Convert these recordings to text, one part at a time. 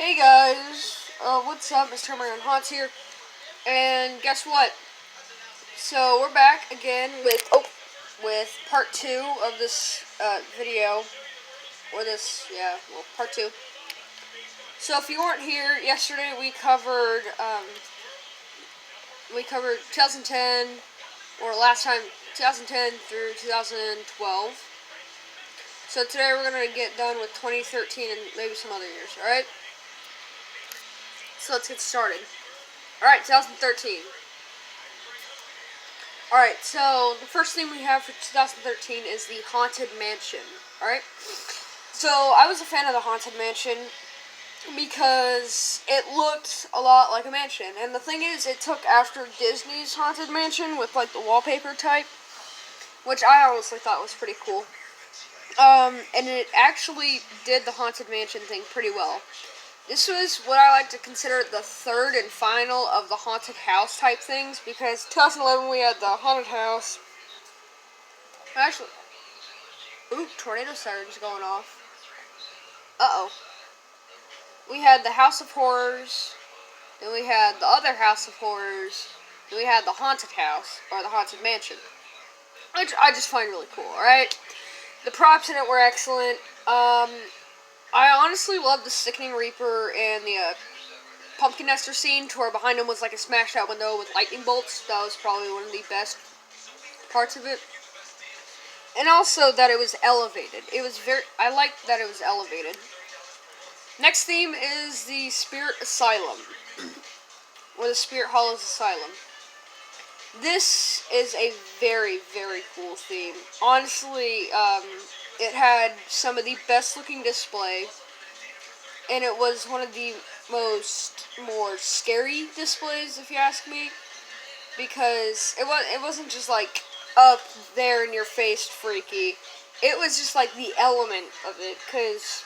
Hey guys, what's up? Mr. Marion Haunts here, and guess what? So we're back again with part 2 of this video, or part 2. So if you weren't here yesterday, we covered 2010, or last time 2010 through 2012. So today we're gonna get done with 2013 and maybe some other years. All right. So let's get started. Alright, 2013. Alright, so the first thing we have for 2013 is the Haunted Mansion. Alright? So I was a fan of the Haunted Mansion because it looked a lot like a mansion. And the thing is, it took after Disney's Haunted Mansion with like the wallpaper type, which I honestly thought was pretty cool. And it actually did the Haunted Mansion thing pretty well. This was what I like to consider the third and final of the haunted house type things, because 2011 we had the haunted house. Actually, tornado sirens going off. Uh-oh. We had the House of Horrors, then we had the other House of Horrors, then we had the haunted house, or the haunted mansion, which I just find really cool, alright? The props in it were excellent. I honestly love the Sickening Reaper and the Pumpkin Nester scene, to where behind him was like a smashed out window with lightning bolts. That was probably one of the best parts of it. And also that it was elevated. I liked that it was elevated. Next theme is the Spirit Asylum, or the Spirit Hollows Asylum. This is a very, very cool theme. Honestly, it had some of the best looking display, and it was one of the more scary displays, if you ask me, because it wasn't just like up there in your face freaky. It was just like the element of it, because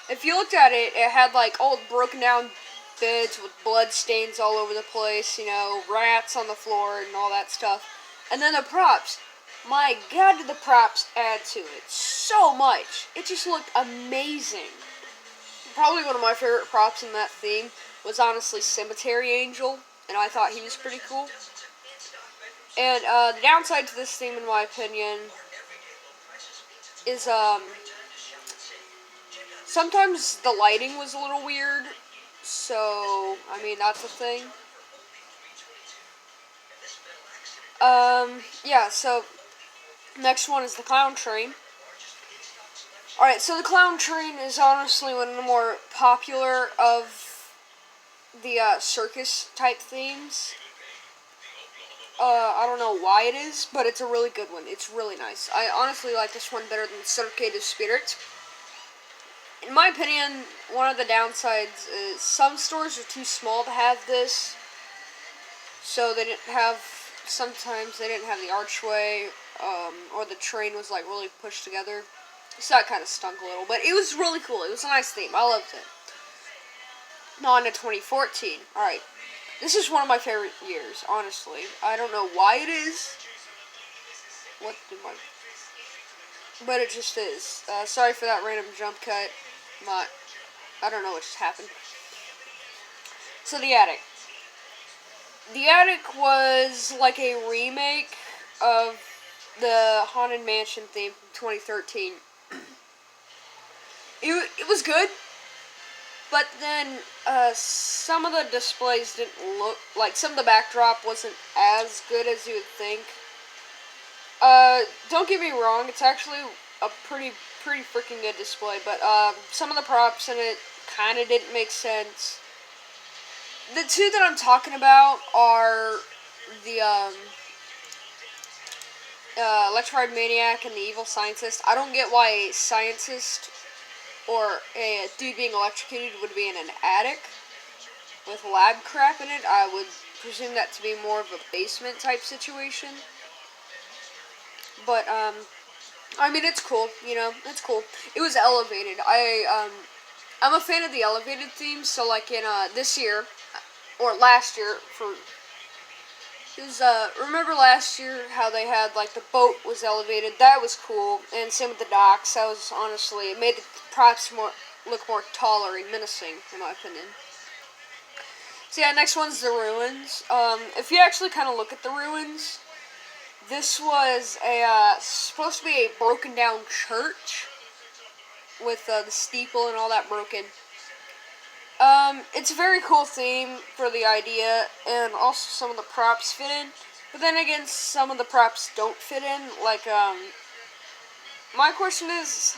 if you looked at it, it had like old broken down beds with blood stains all over the place, rats on the floor and all that stuff. And then the props. My god, did the props add to it so much. It just looked amazing. Probably one of my favorite props in that theme was honestly Cemetery Angel, and I thought he was pretty cool. And the downside to this theme, in my opinion, is sometimes the lighting was a little weird. So, I mean, that's a thing. So next one is the Clown Train. Alright, so the Clown Train is honestly one of the more popular of the circus type themes. I don't know why it is, but it's a really good one. It's really nice. I honestly like this one better than Cirque du Spirit. In my opinion, one of the downsides is some stores are too small to have this. So sometimes they didn't have the archway, or the train was like really pushed together. So that kind of stunk a little, but it was really cool. It was a nice theme. I loved it. Now on to 2014. Alright. This is one of my favorite years, honestly. I don't know why it is. But it just is. Sorry for that random jump cut. I don't know what just happened. So The Attic. The Attic was like a remake of the Haunted Mansion theme from 2013. It was good, but then some of the displays didn't look like, some of the backdrop wasn't as good as you would think. Don't get me wrong, it's actually a pretty freaking good display, but some of the props in it kind of didn't make sense. The two that I'm talking about are the Electrified Maniac and the Evil Scientist. I don't get why a scientist or a dude being electrocuted would be in an attic with lab crap in it. I would presume that to be more of a basement type situation. But, I mean, it's cool, it's cool. It was elevated. I'm a fan of the elevated themes, so like in, this year, or last year, remember last year how they had, like, the boat was elevated? That was cool, and same with the docks. That was, honestly, it made the props look more taller and menacing, in my opinion. So yeah, next one's the ruins. If you actually kind of look at the ruins, this was supposed to be a broken down church with the steeple and all that broken. It's a very cool theme for the idea, and also some of the props fit in. But then again, some of the props don't fit in. Like, my question is,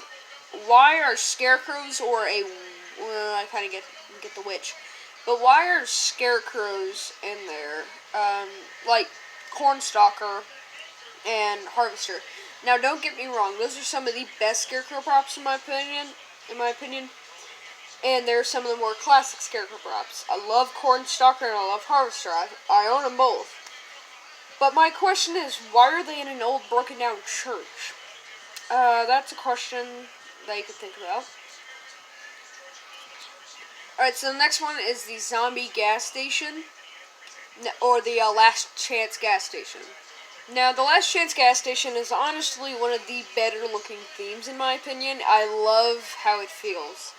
why are scarecrows or a... Well, I kind of get the witch. But why are scarecrows in there? Like Cornstalker and Harvester. Now, don't get me wrong; those are some of the best scarecrow props in my opinion. And they're some of the more classic scarecrow props. I love Cornstalker and I love Harvester. I own them both. But my question is, why are they in an old, broken down church? That's a question that you could think about. Alright, so the next one is the zombie gas station, or the Last Chance gas station. Now, the Last Chance gas station is honestly one of the better looking themes in my opinion. I love how it feels.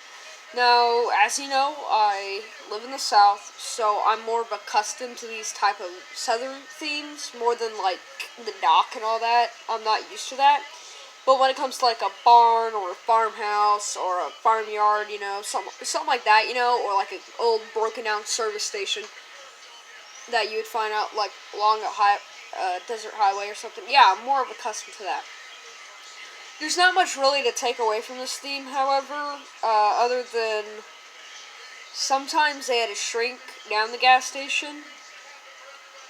Now, as you know, I live in the South, so I'm more of accustomed to these type of Southern themes, more than like the dock and all that. I'm not used to that. But when it comes to like a barn or a farmhouse or a farmyard, you know, something like that, you know, or like an old broken down service station that you would find out like along a desert highway or something. Yeah, I'm more of accustomed to that. There's not much really to take away from this theme, however, other than sometimes they had to shrink down the gas station.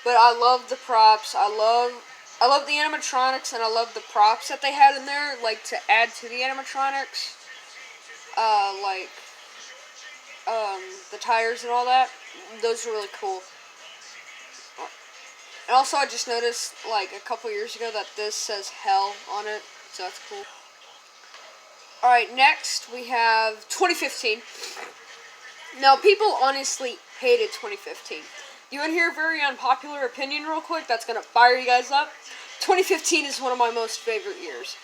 But I love the props. I love the animatronics, and I love the props that they had in there, like, to add to the animatronics. Like, the tires and all that. Those are really cool. And also, I just noticed, like, a couple years ago that this says Hell on it, so that's cool. Alright, next we have 2015. Now, people honestly hated 2015. You want to hear a very unpopular opinion real quick that's going to fire you guys up? 2015 is one of my most favorite years.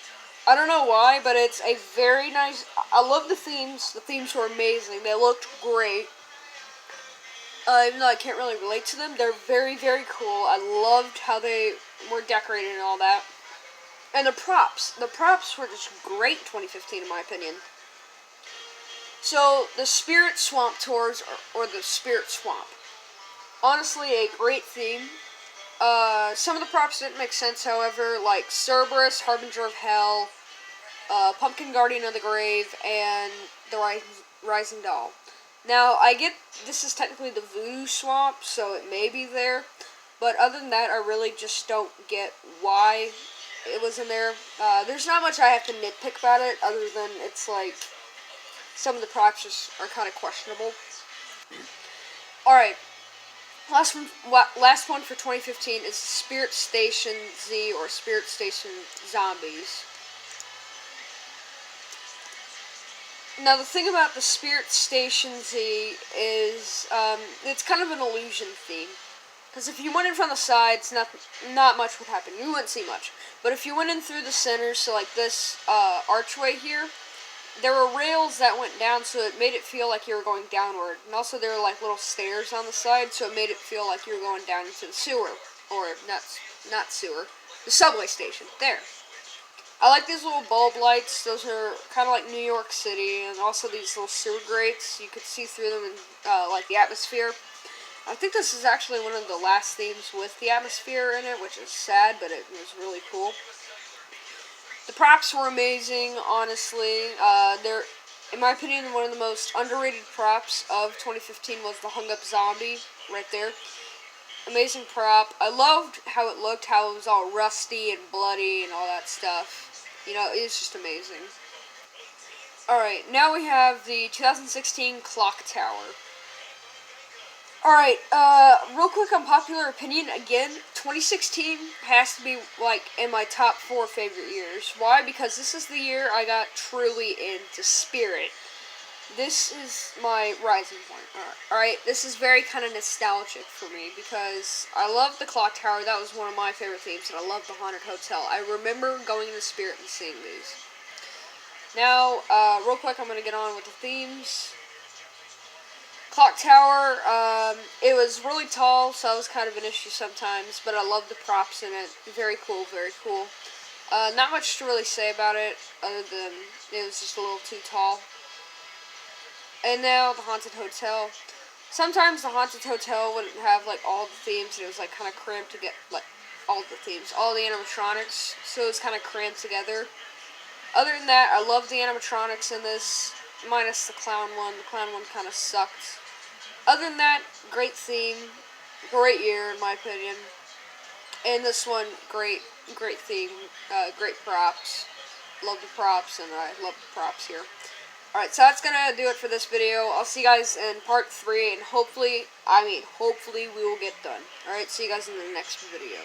I don't know why, but it's a very nice... I love the themes. The themes were amazing. They looked great. Even though I can't really relate to them, they're very, very cool. I loved how they were decorated and all that. And the props. The props were just great in 2015, in my opinion. So, the Spirit Swamp Tours, or the Spirit Swamp. Honestly, a great theme. Some of the props didn't make sense, however, like Cerberus, Harbinger of Hell, Pumpkin Guardian of the Grave, and the Rising Doll. Now, I get this is technically the Voodoo Swamp, so it may be there, but other than that, I really just don't get why it was in there. There's not much I have to nitpick about it, other than it's like, some of the props just are kind of questionable. Alright. Last one for 2015 is Spirit Station Z, or Spirit Station Zombies. Now, the thing about the Spirit Station Z is, it's kind of an illusion theme. Because if you went in from the sides, not much would happen. You wouldn't see much. But if you went in through the center, so like this archway here, there were rails that went down, so it made it feel like you were going downward. And also there were like little stairs on the side, so it made it feel like you were going down into the sewer. Or, not sewer, the subway station. There. I like these little bulb lights. Those are kind of like New York City. And also these little sewer grates. You could see through them in, like, the atmosphere. I think this is actually one of the last themes with the atmosphere in it, which is sad, but it was really cool. The props were amazing, honestly. They're, in my opinion, one of the most underrated props of 2015 was the hung up zombie right there. Amazing prop. I loved how it looked, how it was all rusty and bloody and all that stuff. You know, it was just amazing. Alright, now we have the 2016 Clock Tower. Alright, real quick unpopular opinion, again, 2016 has to be, like, in my top 4 favorite years. Why? Because this is the year I got truly into Spirit. This is my rising point. Alright, this is very kind of nostalgic for me, because I love the Clock Tower, that was one of my favorite themes, and I love the Haunted Hotel. I remember going into Spirit and seeing these. Now, real quick, I'm gonna get on with the themes. Clock Tower, it was really tall, so that was kind of an issue sometimes, but I love the props in it. Very cool, very cool. Not much to really say about it, other than it was just a little too tall. And now, the Haunted Hotel. Sometimes the Haunted Hotel wouldn't have, like, all the themes, and it was, like, kind of cramped to get, like, all the themes. All the animatronics, so it was kind of cramped together. Other than that, I love the animatronics in this, minus the clown one. The clown one kind of sucked. Other than that, great theme, great year in my opinion. And this one, great theme, great props. Love the props, and I love the props here. Alright, so that's gonna do it for this video. I'll see you guys in part 3, and hopefully we will get done. Alright, see you guys in the next video.